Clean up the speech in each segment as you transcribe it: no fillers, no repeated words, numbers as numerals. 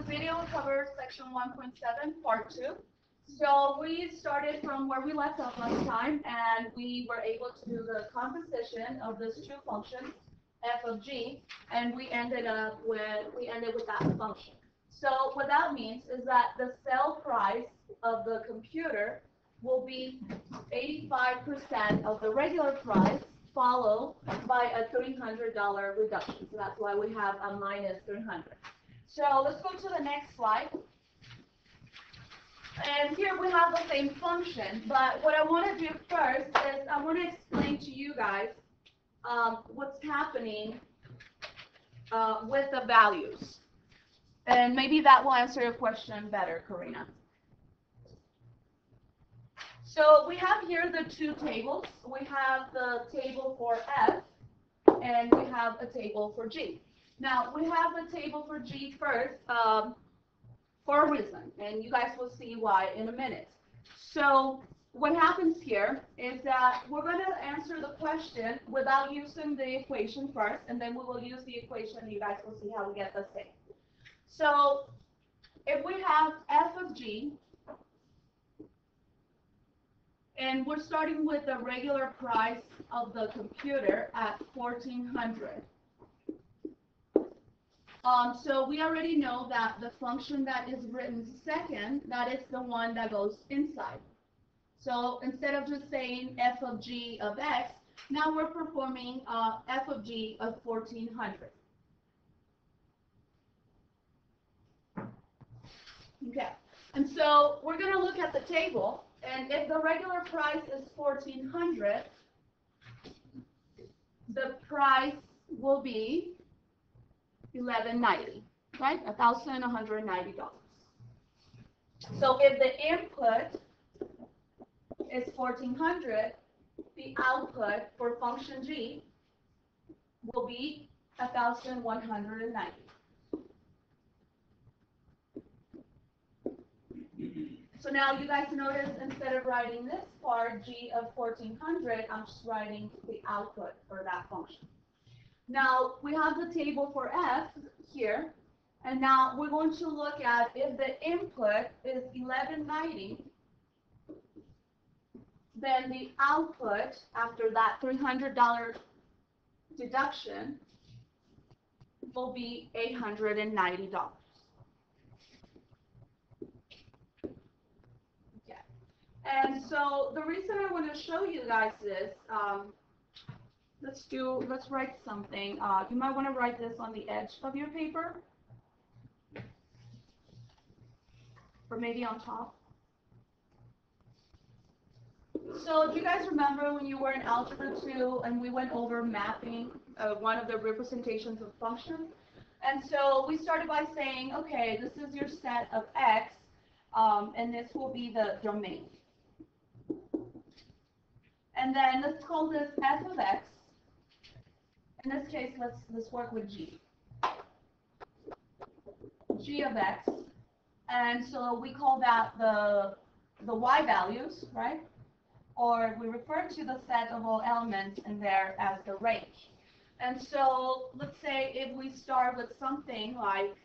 last video we covered section 1.7, part 2. So we started from where we left off last time, and we were able to do the composition of these two functions, f of g, and we ended with that function. So what that means is that the sale price of the computer will be 85% of the regular price, followed by a $300 reduction. So that's why we have a minus 300. So let's go to the next slide. And here we have the same function, but what I want to do first is I want to explain to you guys what's happening with the values. And maybe that will answer your question better, Karina. So we have here the two tables. We have the table for F, and we have a table for G. Now, we have the table for G first for a reason, and you guys will see why in a minute. So what happens here is that we're going to answer the question without using the equation first, and then we will use the equation, and you guys will see how we get the same. So if we have f of g, and we're starting with the regular price of the computer at $1,400. So we already know that the function that is written second, that is the one that goes inside. So instead of just saying f of g of x, now we're performing f of g of 1,400. Okay, and so we're going to look at the table, and if the regular price is 1,400, the price will be $1,190, right? $1,190. So if the input is 1,400, the output for function g will be 1,190. So now you guys notice instead of writing this part, g of 1,400, I'm just writing the output for that function. Now we have the table for f here, and now we're going to look at if the input is 1,190, then the output after that $300 deduction will be $890. And so the reason I want to show you guys this, let's write something. You might want to write this on the edge of your paper, or maybe on top. So do you guys remember when you were in Algebra 2 and we went over mapping one of the representations of functions? And so we started by saying, okay, this is your set of x, and this will be the domain. And then let's call this f of x. In this case, let's work with g. G of x. And so we call that the y values, right? Or we refer to the set of all elements in there as the range. And so let's say if we start with something like,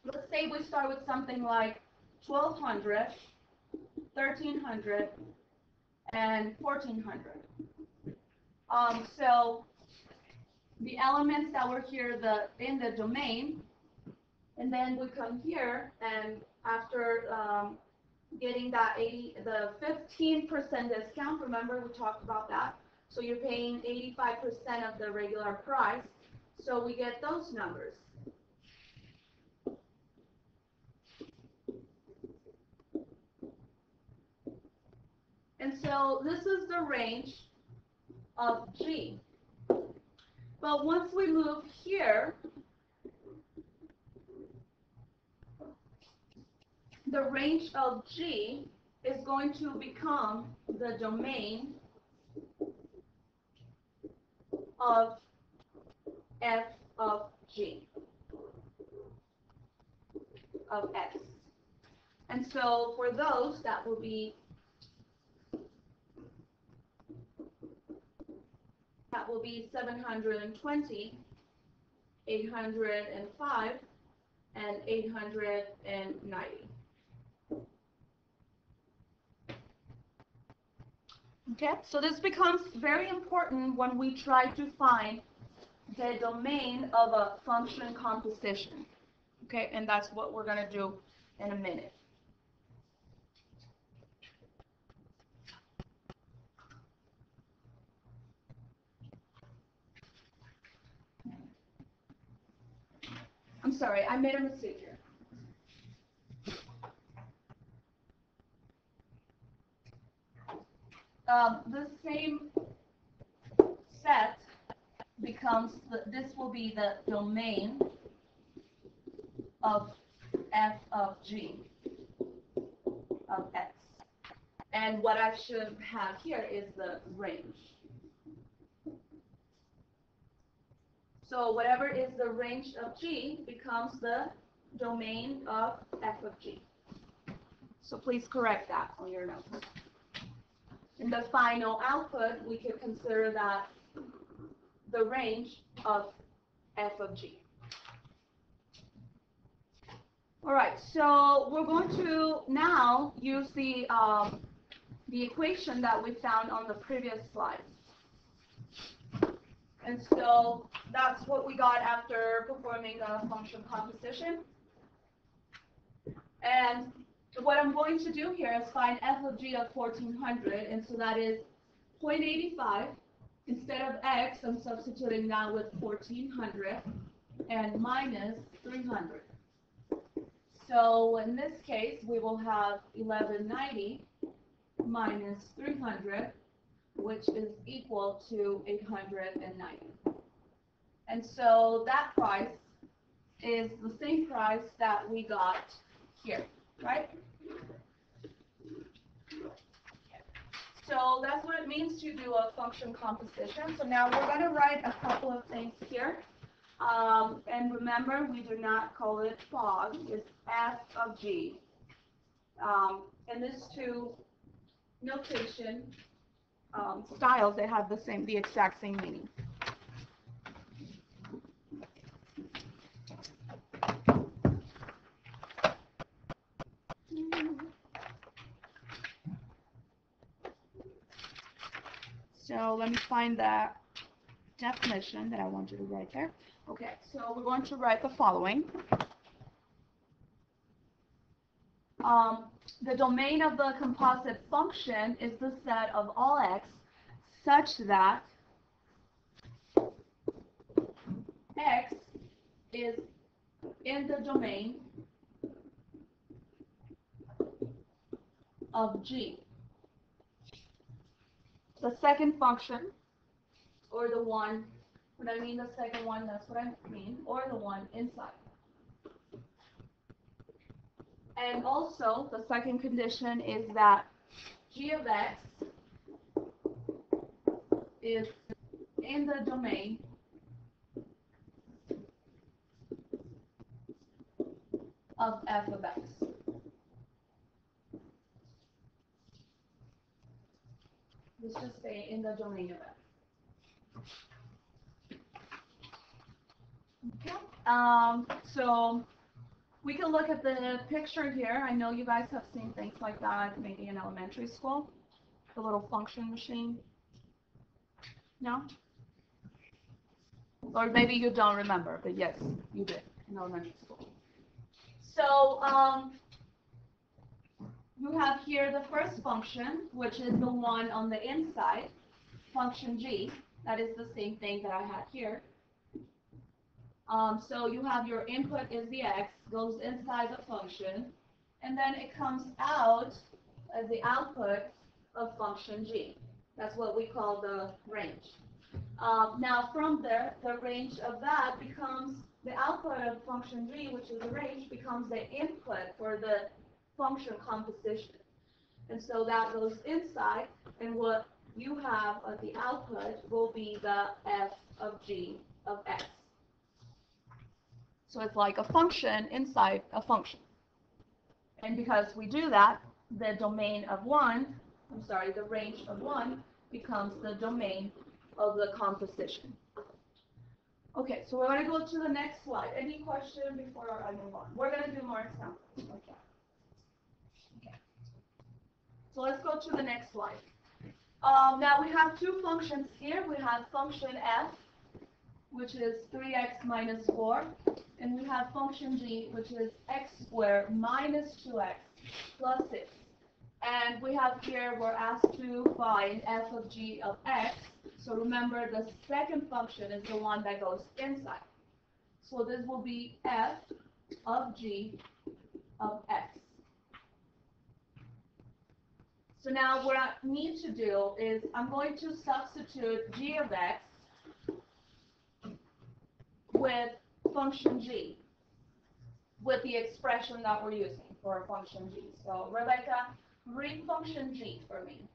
let's say we start with something like 1,200, 1,300, and 1,400. So the elements that were here in the domain, and then we come here, and after getting that the 15% discount, remember we talked about that, so you're paying 85% of the regular price, so we get those numbers. And so this is the range of G. But once we move here, the range of G is going to become the domain of f of G, of x. And so for those, that will be That will be 720, 805, and 890. Okay, so this becomes very important when we try to find the domain of a function composition. Okay, and that's what we're going to do in a minute. I'm sorry, I made a mistake here. The same set becomes, this will be the domain of f of g of x. And what I should have here is the range. So whatever is the range of g becomes the domain of f of g. So please correct that on your notes. In the final output, we can consider that the range of f of g. All right, so we're going to now use the equation that we found on the previous slide. And so that's what we got after performing a function composition. And what I'm going to do here is find f of g of 1400, and so that is 0.85. Instead of x, I'm substituting now with 1400 and minus 300. So in this case, we will have 1190 minus 300, which is equal to 890. And so that price is the same price that we got here, right? So that's what it means to do a function composition. So now we're going to write a couple of things here. And remember, we do not call it fog, it's f of g. And these two notation styles, they have the exact same meaning. So let me find that definition that I want you to write there. Okay, so we're going to write the following. The domain of the composite function is the set of all x such that x is in the domain of g. The second function, or the one, when I mean the second one, that's what I mean, or the one inside. And also, the second condition is that g of x is in the domain of f of x. Let's just say in the domain of x. Okay. So we can look at the picture here. I know you guys have seen things like that maybe in elementary school. The little function machine. No? Or maybe you don't remember, but yes, you did in elementary school. So you have here the first function, which is the one on the inside, function g. That is the same thing that I had here. So you have your input is the x, goes inside the function, and then it comes out as the output of function g. That's what we call the range. Now from there, the range of that becomes the output of function g, which is the range, becomes the input for the function composition. And so that goes inside, and what you have at the output will be the f of g of x. So it's like a function inside a function. And because we do that, the domain of 1, the range of 1 becomes the domain of the composition. Okay, so we're going to go to the next slide. Any question before I move on? We're going to do more examples. Okay. So let's go to the next slide. Now we have two functions here. We have function f, which is 3x minus 4, and we have function g, which is x squared minus 2x plus 6. And we have here, we're asked to find f of g of x. So remember, the second function is the one that goes inside. So this will be f of g of x. So now what I need to do is I'm going to substitute g of x with function g, with the expression that we're using for function g. So Rebecca, read function g for me.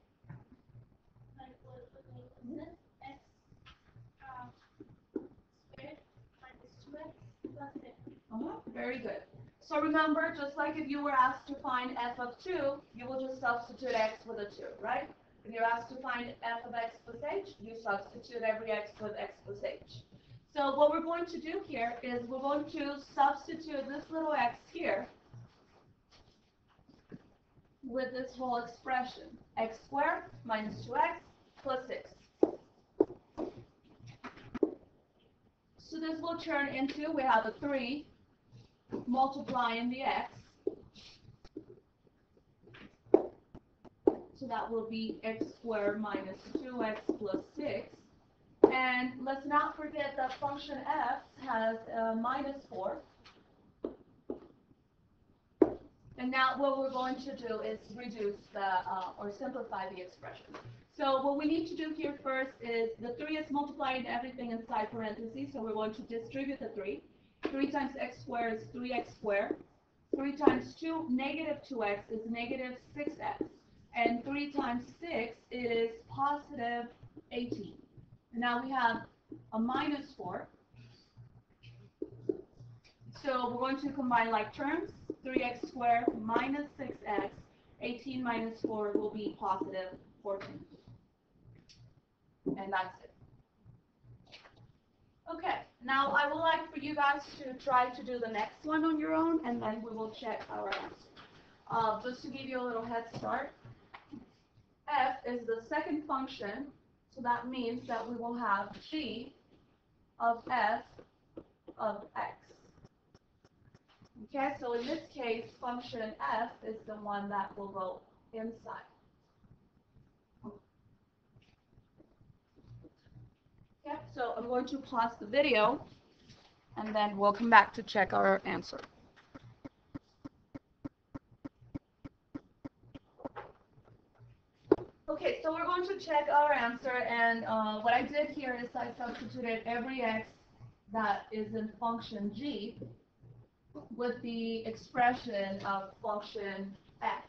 Very good. So remember, just like if you were asked to find f of 2, you will just substitute x with a 2, right? If you're asked to find f of x plus h, you substitute every x with x plus h. So what we're going to do here is we're going to substitute this little x here with this whole expression, x squared minus 2x plus 6. So this will turn into, we have a 3 multiplying the x. So that will be x squared minus 2x plus 6. And let's not forget that function f has minus 4. And now what we're going to do is reduce or simplify the expression. So what we need to do here first is the 3 is multiplying everything inside parentheses, so we're going to distribute the 3. 3 times x squared is 3x squared. 3 times 2, negative 2x, is negative 6x. And 3 times 6 is positive 18. And now we have a minus 4. So we're going to combine like terms. 3x squared minus 6x, 18 minus 4 will be positive 14. And that's it. Okay, now I would like for you guys to try to do the next one on your own, and then we will check our answer. Just to give you a little head start, f is the second function, so that means that we will have g of f of x. Okay, so in this case, function f is the one that will go inside. Okay, so I'm going to pause the video, and then we'll come back to check our answer. Okay, so we're going to check our answer, and what I did here is I substituted every x that is in function g with the expression of function f,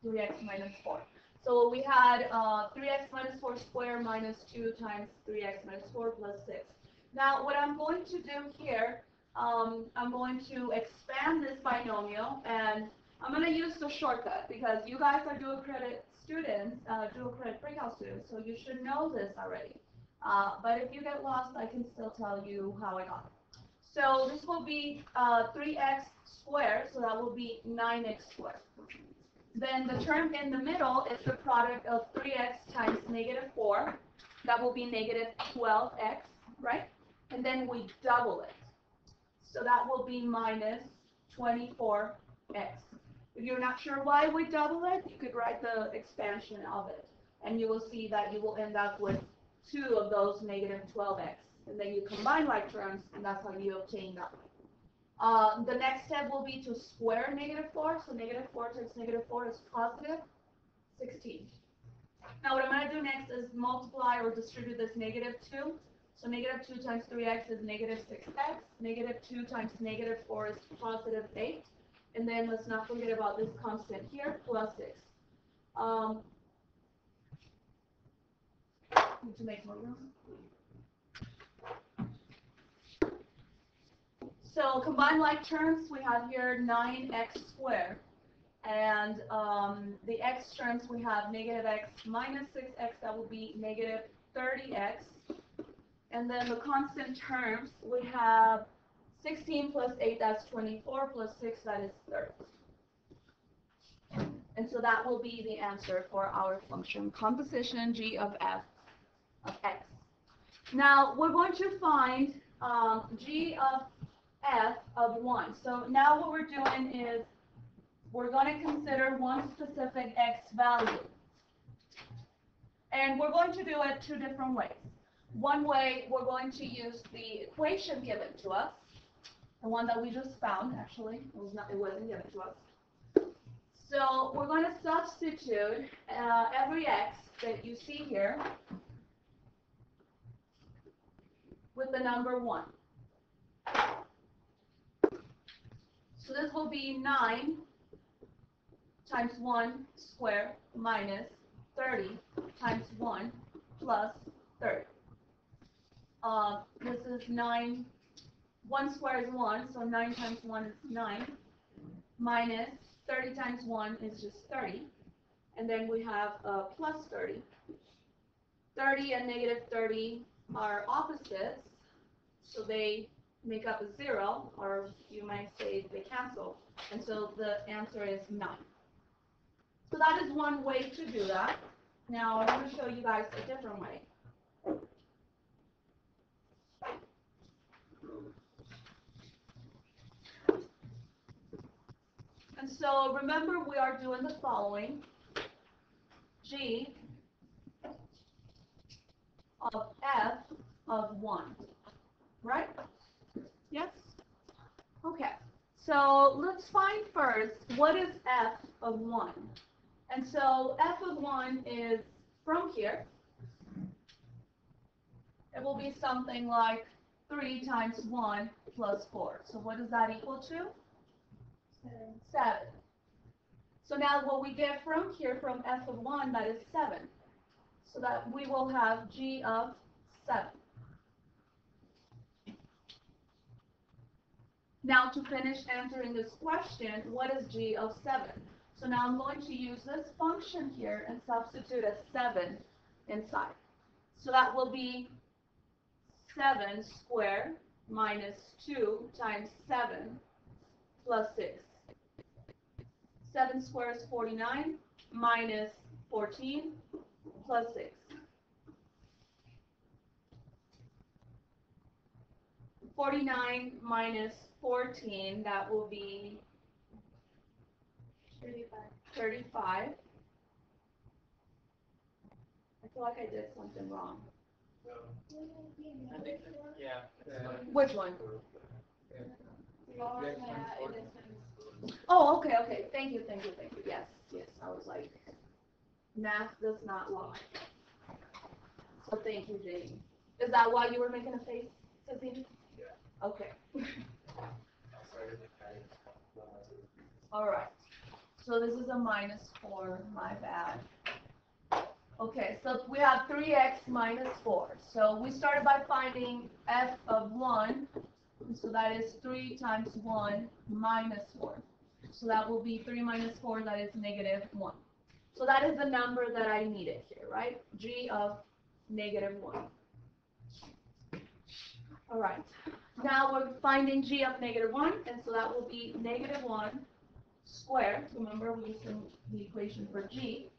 3x minus 4. So we had 3x minus 4 squared minus 2 times 3x minus 4 plus 6. Now what I'm going to do here, I'm going to expand this binomial, and I'm going to use the shortcut because you guys are dual credit students, dual credit pre-cal students, so you should know this already. But if you get lost, I can still tell you how I got it. So this will be 3x squared, so that will be 9x squared. Then the term in the middle is the product of 3x times negative 4. That will be negative 12x, right? And then we double it. So that will be minus 24x. If you're not sure why we double it, you could write the expansion of it. And you will see that you will end up with 2 of those negative 12x. And then you combine like terms, and that's how you obtain that. The next step will be to square negative 4. So negative 4 times negative 4 is positive 16. Now what I'm going to do next is multiply or distribute this negative 2. So negative 2 times 3x is negative 6x. Negative 2 times negative 4 is positive 8. And then let's not forget about this constant here, plus 6. Need to make more room. So combine like terms, we have here 9x squared. And the x terms, we have negative x minus 6x, that will be negative 30x. And then the constant terms, we have 16 plus 8, that's 24, plus 6, that is 30. And so that will be the answer for our function composition g of f of x. Now we're going to find g of f of 1. So now what we're doing is we're going to consider one specific x value. And we're going to do it two different ways. One way, we're going to use the equation given to us, the one that we just found, actually. It wasn't given to us. So we're going to substitute every x that you see here with the number 1. So this will be 9 times 1 squared minus 30 times 1 plus 30. This is 9. 1 squared is 1, so 9 times 1 is 9. Minus 30 times 1 is just 30. And then we have plus 30. 30 and negative 30 are opposites, so they make up a 0, or you might say they cancel. And so the answer is 9. So that is one way to do that. Now I'm going to show you guys a different way. And so remember, we are doing the following. G of f of 1, right? Yes? Okay. So let's find first, what is f of 1? And so f of 1 is from here. It will be something like 3 times 1 plus 4. So what does that equal to? 7. So now what we get from here, from f of 1, that is 7. So that we will have g of 7. Now to finish answering this question, what is g of 7? So now I'm going to use this function here and substitute a 7 inside. So that will be 7 squared minus 2 times 7 plus 6. 7 squared is 49 minus 14 plus 6. 49 minus 14, that will be 35. I feel like I did something wrong. Yeah. Which one? Oh, okay. Thank you. Yes. I was like, math does not lie. So thank you, Jane. Is that why you were making a face, Cecilia? Yeah. Okay. All right. So this is a minus 4, my bad. Okay, so we have 3x minus 4. So we started by finding f of 1. So that is 3 times 1 minus 4. So that will be 3 minus 4, that is negative 1. So that is the number that I needed here, right? G of negative 1. All right. Now we're finding g of negative 1, and so that will be negative 1 squared. Remember, we're using the equation for g.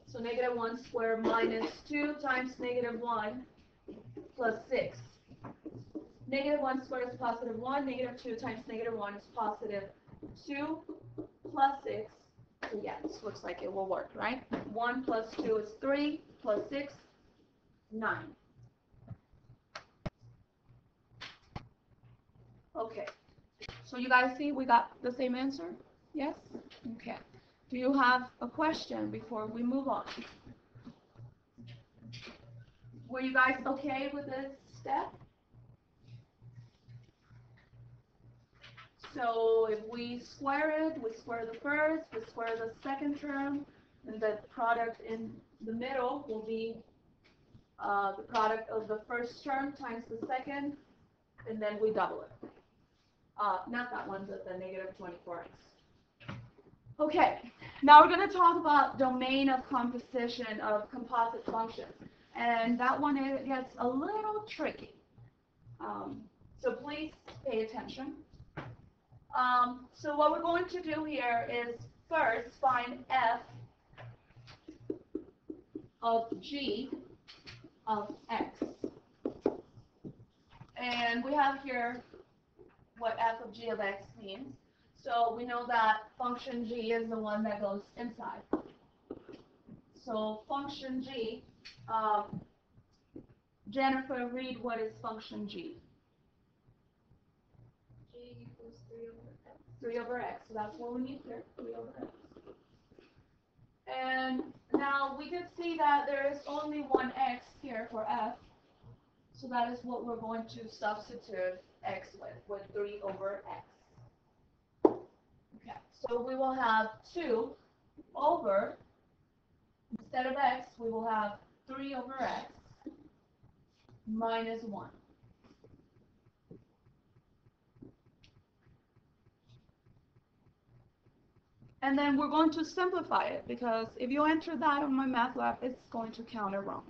So negative 1 squared minus 2 times negative 1 plus 6. Negative 1 squared is positive 1. Negative 2 times negative 1 is positive 2 plus 6. So yeah, this looks like it will work, right? 1 plus 2 is 3 plus 6, 9. Okay. So you guys see we got the same answer? Yes? Okay. Do you have a question before we move on? Were you guys okay with this step? So if we square it, we square the first, we square the second term, and the product in the middle will be the product of the first term times the second, and then we double it. Not that one, but the negative 24x. Okay, now we're going to talk about domain of composition of composite functions. And that one gets a little tricky. So please pay attention. So what we're going to do here is first find f of g of x. And we have here what f of g of x means. So we know that function g is the one that goes inside. So function g, Jennifer, read what is function g. G equals 3 over x. 3 over x, so that's what we need here, 3 over x. And now we can see that there is only one x here for f, so that is what we're going to substitute x with 3 over x. Okay, so we will have 2 over, instead of x, we will have 3 over x minus 1. And then we're going to simplify it, because if you enter that on my math lab, it's going to counter wrong.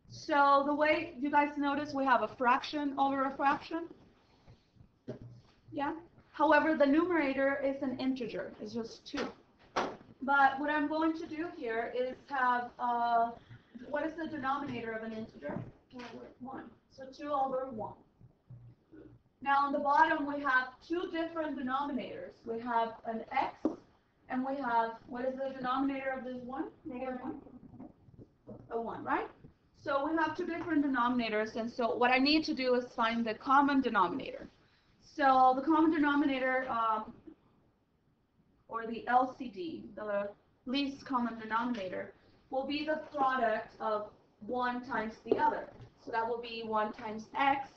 So the way you guys notice, we have a fraction over a fraction. Yeah? However, the numerator is an integer. It's just 2. But what I'm going to do here is have, what is the denominator of an integer? 1. So 2 over 1. Now on the bottom we have 2 different denominators. We have an x, and we have, what is the denominator of this one? Negative 1? A 1, right? So we have 2 different denominators, and so what I need to do is find the common denominator. So the common denominator, or the LCD, the least common denominator, will be the product of 1 times the other. So that will be 1 times x.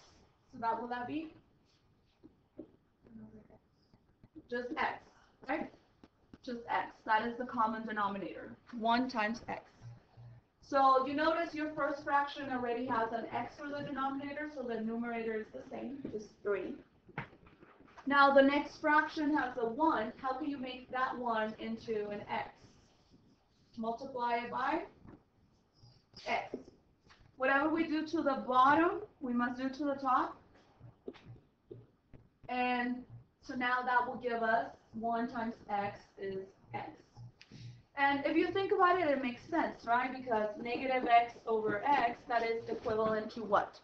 So that will that be? Just x, right? Just x. That is the common denominator. 1 times x. So you notice your first fraction already has an x for the denominator, so the numerator is the same, just 3. Now the next fraction has a 1. How can you make that 1 into an x? Multiply it by x. Whatever we do to the bottom, we must do to the top. And so now that will give us 1 times x is x. And if you think about it, it makes sense, right? Because negative x over x, that is equivalent to what?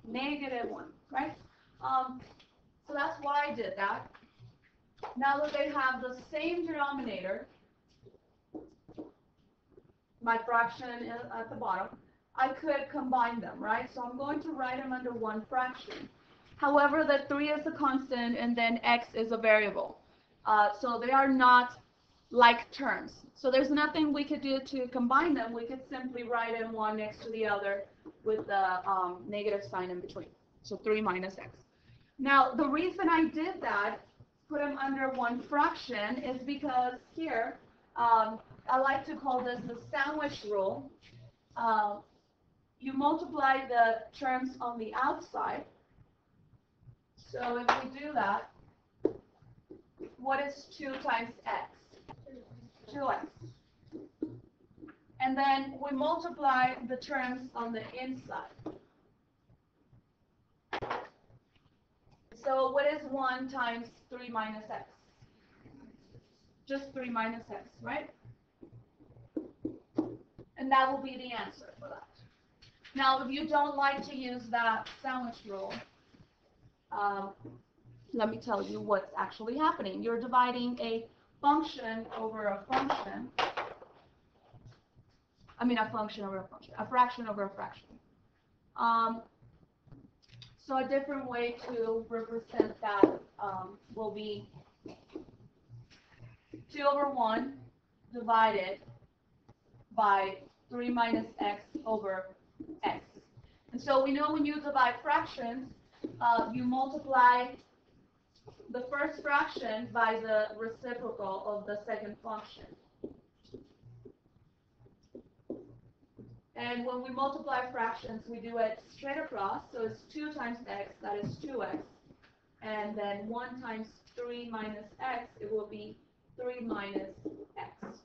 Negative 1, right? So that's why I did that. Now that they have the same denominator, my fraction is at the bottom, I could combine them, right? So I'm going to write them under one fraction. However, the 3 is a constant, and then x is a variable. So they are not like terms. So there's nothing we could do to combine them. We could simply write them one next to the other with the negative sign in between. So 3 minus x. Now, the reason I did that, put them under one fraction, is because here, I like to call this the sandwich rule. You multiply the terms on the outside. So if we do that, what is 2 times x? 2x. And then we multiply the terms on the inside. So what is 1 times 3 minus x? Just 3 minus x, right? And that will be the answer for that. Now, if you don't like to use that sandwich rule, let me tell you what's actually happening. You're dividing a function over a function. I mean, a function over a function. A fraction over a fraction. So a different way to represent that will be 2 over 1 divided by 3 minus x over x. And so we know when you divide fractions, you multiply the first fraction by the reciprocal of the second function. And when we multiply fractions, we do it straight across. So it's 2 times x, that is 2x. And then 1 times 3 minus x, it will be 3 minus x.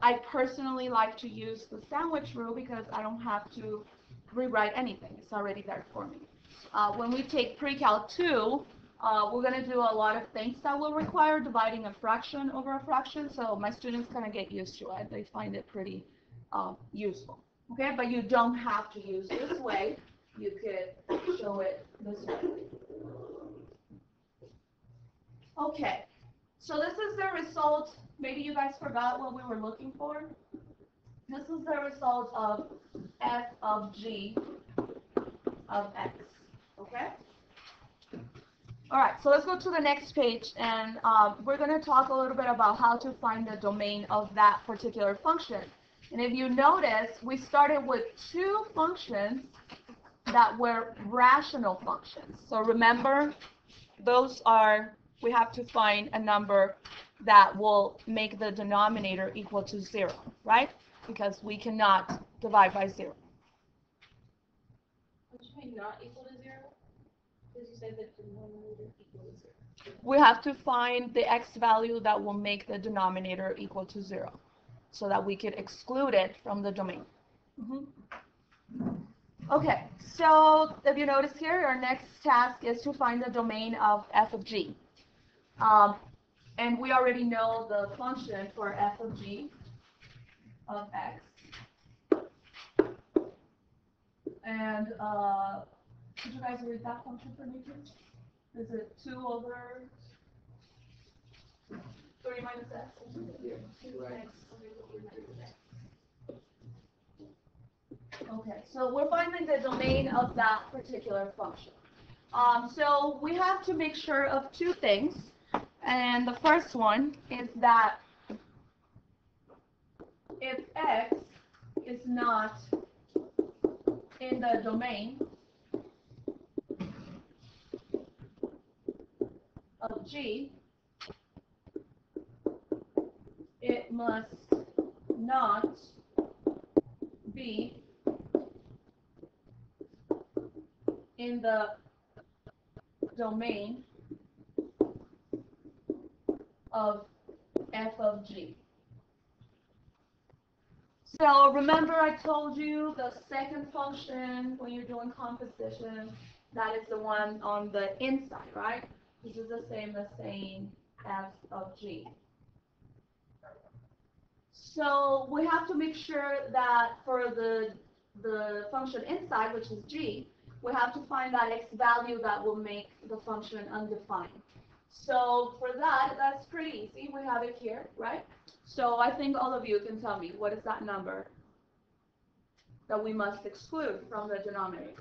I personally like to use the sandwich rule because I don't have to rewrite anything. It's already there for me. When we take Pre-Cal 2, we're going to do a lot of things that will require dividing a fraction over a fraction, so my students kind of get used to it. They find it pretty useful. Okay, but you don't have to use this way. You could show it this way. Okay, so this is the result. Maybe you guys forgot what we were looking for. This is the result of f of g of x. Okay? All right, so let's go to the next page, and we're going to talk a little bit about how to find the domain of that particular function. And if you notice, we started with two functions that were rational functions. So remember, those are, we have to find a number that will make the denominator equal to 0, right? Because we cannot divide by 0. What do you mean not equal to 0? Because you said that the denominator equal to 0. We have to find the x value that will make the denominator equal to 0, so that we could exclude it from the domain. Okay, so if you notice here, our next task is to find the domain of f of g. And we already know the function for f of g of x. And could you guys read that function for me, please? Is it 2 over 3 minus x? 2x. Okay, so we're finding the domain of that particular function. So we have to make sure of two things. And the first one is that if x is not in the domain of g, it must not be in the domain of f of g. So remember I told you the second function when you're doing composition, that is the one on the inside, right? This is the same as saying f of g. So we have to make sure that for the function inside, which is g, we have to find that x value that will make the function undefined. So for that, that's pretty easy. We have it here, right? So I think all of you can tell me, what is that number that we must exclude from the denominator?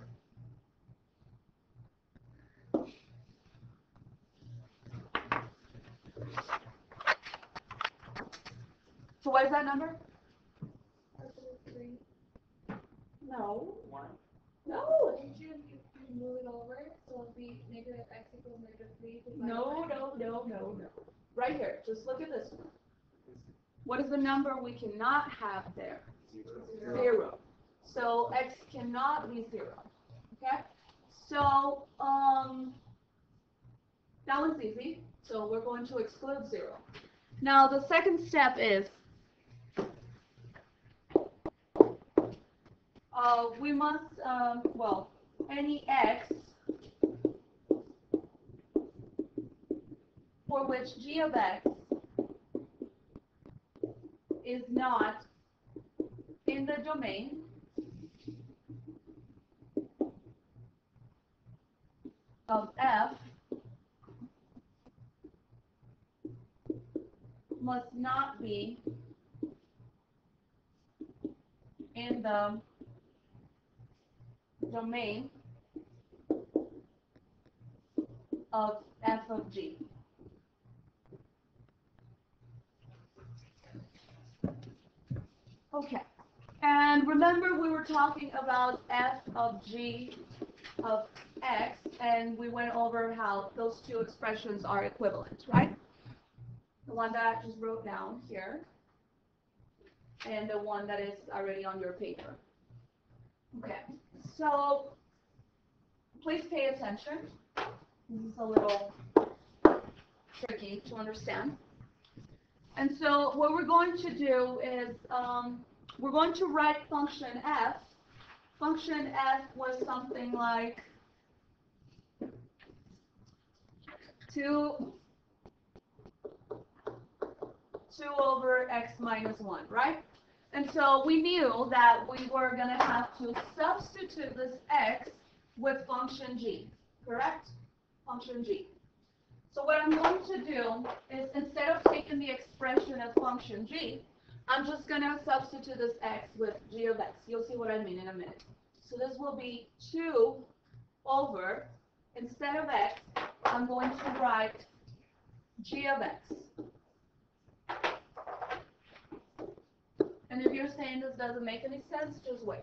So what is that number? No. No. Didn't you move it over? So it'll be negative x equals negative 3. No. Right here. Just look at this one. What is the number we cannot have there? 0. So x cannot be 0. Okay? So that one's easy. So we're going to exclude 0. Now the second step is we must, well, any x for which g of x is not in the domain of f must not be in the domain of f of g. Okay, and remember we were talking about f of g of x, and we went over how those two expressions are equivalent, right? The one that I just wrote down here, and the one that is already on your paper. Okay, so please pay attention. This is a little tricky to understand. And so what we're going to do is we're going to write function f. Function f was something like 2 over x minus 1, right? And so we knew that we were going to have to substitute this x with function g, correct? Function g. So what I'm going to do is, instead of taking the expression of function g, I'm just going to substitute this x with g of x. You'll see what I mean in a minute. So this will be 2 over, instead of x, I'm going to write g of x. And if you're saying this doesn't make any sense, just wait.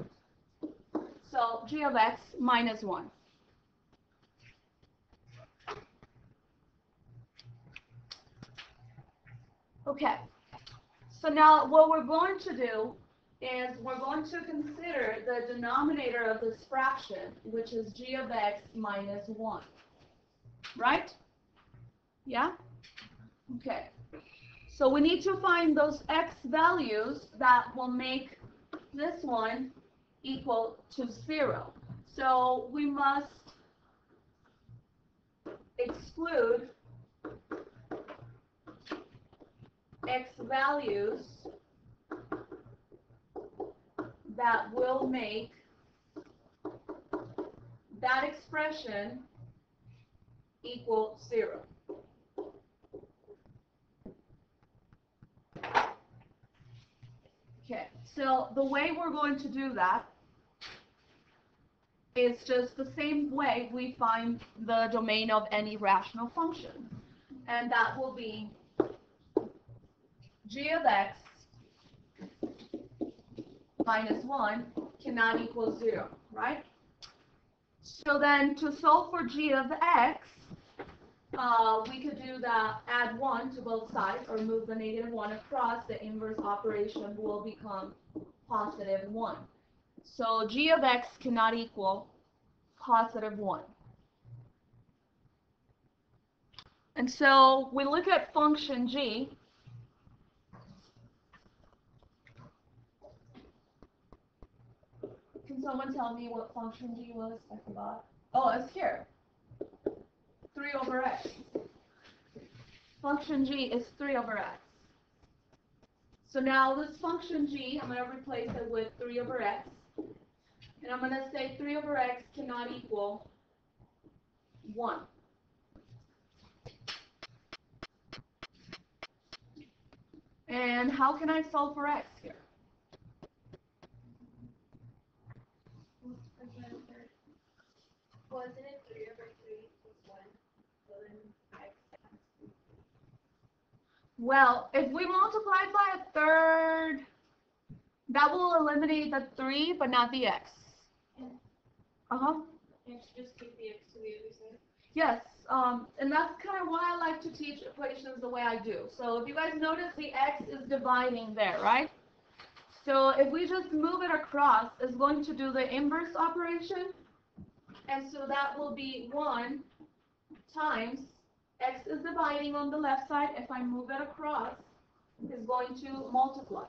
So g of x minus 1. Okay. So now what we're going to do is we're going to consider the denominator of this fraction, which is g of x minus 1. Right? Yeah? Okay. So we need to find those x values that will make this one equal to 0. So we must exclude x values that will make that expression equal 0. Okay, so the way we're going to do that is just the same way we find the domain of any rational function. And that will be g of x minus 1 cannot equal 0, right? So then to solve for g of x, we could do that, add 1 to both sides, or move the negative 1 across. The inverse operation will become positive 1. So g of x cannot equal positive 1. And so we look at function g. Can someone tell me what function g was? I forgot. Oh, it's here. 3 over x. Function g is 3 over x. So now this function g, I'm going to replace it with 3 over x. And I'm going to say 3 over x cannot equal 1. And how can I solve for x here? Wasn't it 3 over 3 plus 1? So then x times 3. Well, if we multiply by a third, that will eliminate the 3, but not the x. Yeah. Uh-huh. You just keep the x to the other side. Yes, and that's kind of why I like to teach equations the way I do. So if you guys notice, the x is dividing there, right? So if we just move it across, it's going to do the inverse operation. And so that will be 1 times x is dividing on the left side. If I move it across, it's going to multiply.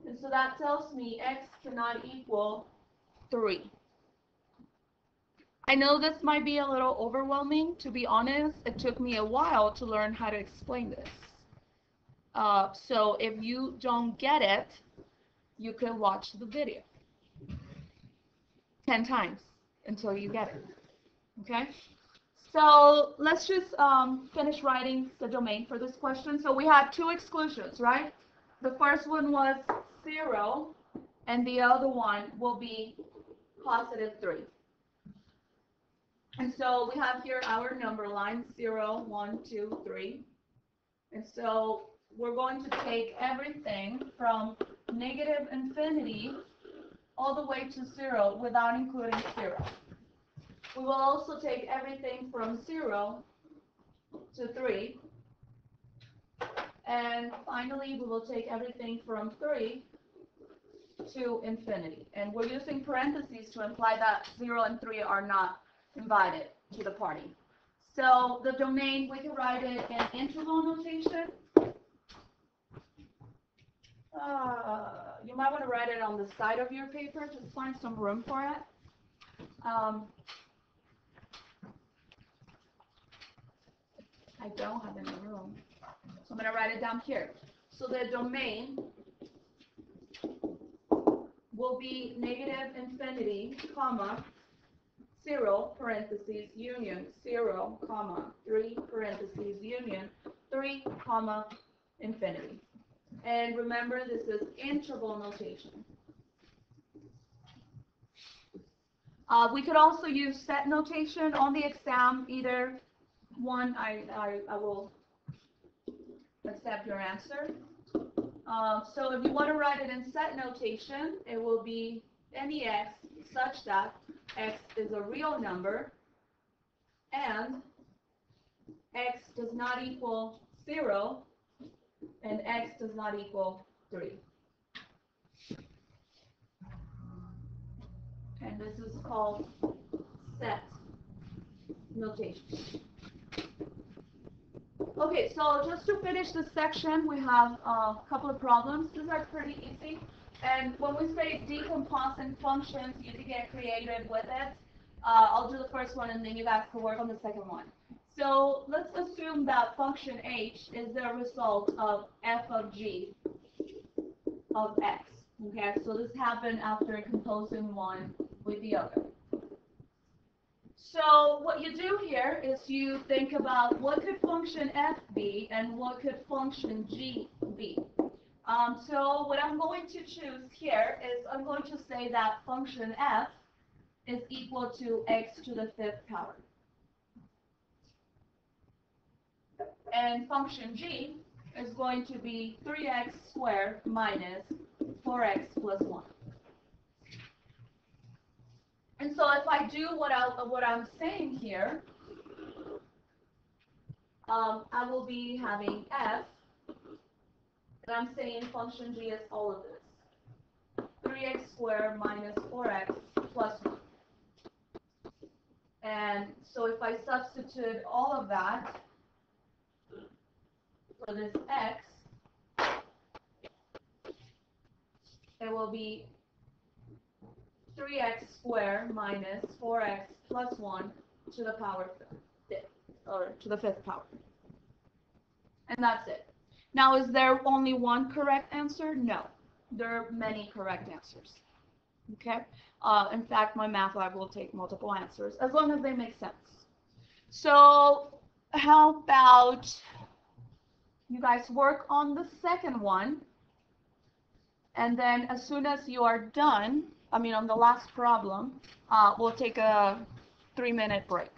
And so that tells me x cannot equal 3. I know this might be a little overwhelming. To be honest, it took me a while to learn how to explain this. So if you don't get it, you can watch the video 10 times until you get it. Okay? So let's just finish writing the domain for this question. So we have 2 exclusions, right? The first one was 0, and the other one will be positive 3. And so we have here our number line, 0, 1, 2, 3. And so we're going to take everything from negative infinity all the way to 0 without including 0. We will also take everything from 0 to 3. And finally, we will take everything from 3 to infinity. And we're using parentheses to imply that 0 and 3 are not invited to the party. So the domain, we can write it in interval notation. You might want to write it on the side of your paper. Just find some room for it. I don't have any room. So I'm going to write it down here. So the domain will be negative infinity, comma, 0, parentheses, union, 0, comma, 3, parentheses, union, 3, comma, infinity. And remember, this is interval notation. We could also use set notation on the exam. Either one, I will accept your answer. So if you want to write it in set notation, it will be any x such that x is a real number and x does not equal 0 and x does not equal 3. And this is called set notation. Okay, so just to finish this section, we have a couple of problems. These are pretty easy. And when we say decomposing functions, you can get creative with it. I'll do the first one, and then you guys can work on the second one. So let's assume that function h is the result of f of g of x. Okay, so this happened after composing one with the other. So what you do here is you think about what could function f be and what could function g be. So what I'm going to choose here is I'm going to say that function f is equal to x to the 5th power. And function g is going to be 3x squared minus 4x plus 1. And so if I do what I'm saying here, I will be having f, and I'm saying function g is all of this. 3x squared minus 4x plus 1. And so if I substitute all of that for this x, it will be 3x squared minus 4x plus 1 to the power 5th, or to the 5th power. And that's it. Now, is there only one correct answer? No. There are many correct answers. Okay? In fact, my math lab will take multiple answers, as long as they make sense. So, how about you guys work on the second one, and then as soon as you are done, on the last problem, we'll take a 3-minute break.